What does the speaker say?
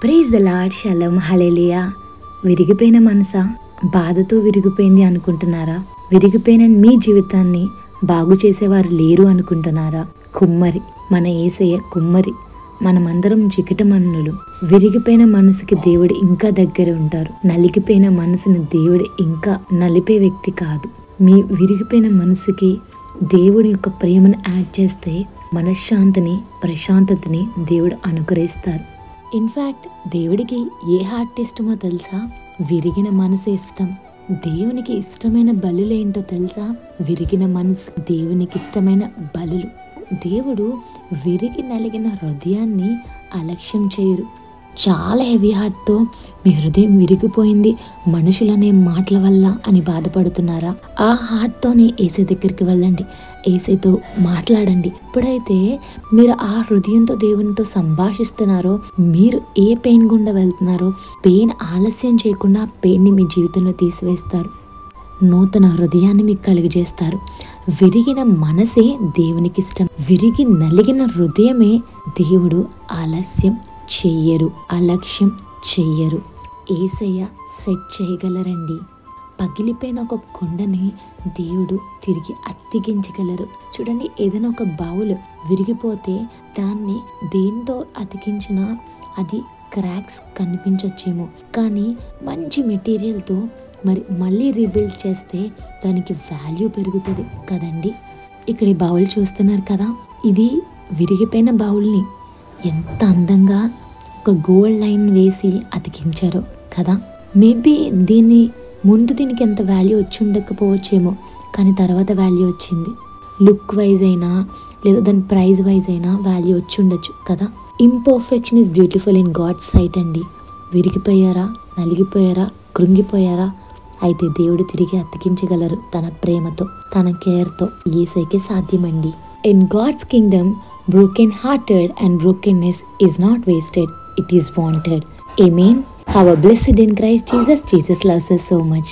Praise the lord, shalom, హల్లెలూయా. విరిగిపోయిన మనసా, బాధతో విరిగిపోయింది అనుకుంటున్నారా? విరిగిపోయిన మీ జీవితాన్ని బాగు చేసేవారు లేరు అనుకుంటున్నారా? కుమ్మరి, మన యేసయ్య కుమ్మరి. మనమందరం జిగటమన్నులు. విరిగిపోయిన మనసుకి దేవుడు ఇంకా దగ్గర ఉంటారు. నలిగిపోయిన మనసుని దేవుడు ఇంకా నలిపే వ్యక్తి కాదు. మీ విరిగిపోయిన మనసుకి దేవుడి యొక్క ప్రేమను యాడ్ చేస్తే మనశ్శాంతిని, ప్రశాంతతని దేవుడు అనుగ్రహిస్తారు. ఇన్ఫ్యాక్ట్ దేవుడికి ఏ హార్ట్ ఇష్టమో తెలుసా? విరిగిన మనసు ఇష్టం. దేవునికి ఇష్టమైన బలులు ఏంటో తెలుసా? విరిగిన మనసు దేవునికి ఇష్టమైన బలులు. దేవుడు విరిగి నలిగిన హృదయాన్ని అలక్ష్యం చేయరు. చాలా హెవీ హార్ట్తో మీ హృదయం విరిగిపోయింది మనుషులనే మాటల వల్ల అని బాధపడుతున్నారా? ఆ హార్ట్తోనే ఏసై దగ్గరికి వెళ్ళండి, ఏసైతో మాట్లాడండి. ఎప్పుడైతే మీరు ఆ హృదయంతో దేవునితో సంభాషిస్తున్నారో, మీరు ఏ పెయిన్ గుండా వెళ్తున్నారో, పెయిన్ ఆలస్యం చేయకుండా ఆ పెయిన్ని మీ జీవితంలో తీసివేస్తారు. నూతన హృదయాన్ని మీకు కలిగజేస్తారు. విరిగిన మనసే దేవునికి ఇష్టం. విరిగి నలిగిన హృదయమే దేవుడు ఆలస్యం చెయ్యరు, అలక్ష్యం చెయ్యరు. యేసయ్య సెట్ చేయగలరండి. పగిలిపోయిన ఒక కొండని దేవుడు తిరిగి అతికించగలరు. చూడండి, ఏదైనా ఒక బౌల్ విరిగిపోతే దాన్ని దేంతో అతికించినా అది క్రాక్స్ కనిపించొచ్చేమో, కానీ మంచి మెటీరియల్తో మళ్ళీ రీబిల్డ్ చేస్తే దానికి వాల్యూ పెరుగుతుంది కదండి. ఇక్కడ ఈ బౌల్ చూస్తున్నారు కదా, ఇది విరిగిపోయిన బౌల్ని ఎంత అందంగా ఒక గోల్డ్ లైన్ వేసి అతికించారో కదా. మేబీ దీనికి ఎంత వాల్యూ వచ్చి ఉండకపోవచ్చేమో, కానీ తర్వాత వాల్యూ వచ్చింది. లుక్ వైజ్ అయినా లేదా దాని ప్రైజ్ వైజ్ అయినా వాల్యూ వచ్చి ఉండొచ్చు కదా. Imperfection is beautiful in God's sight అండి. విరిగిపోయారా, నలిగిపోయారా, కృంగిపోయారా? అయితే దేవుడు తిరిగి అతికించగలరు తన ప్రేమతో, తన కేర్తో. యేసయ్యకే సాధ్యమండి. In God's kingdom broken-hearted and brokenness is not wasted, it is wanted. Amen. Have a blessed in Christ Jesus. Jesus loves us so much.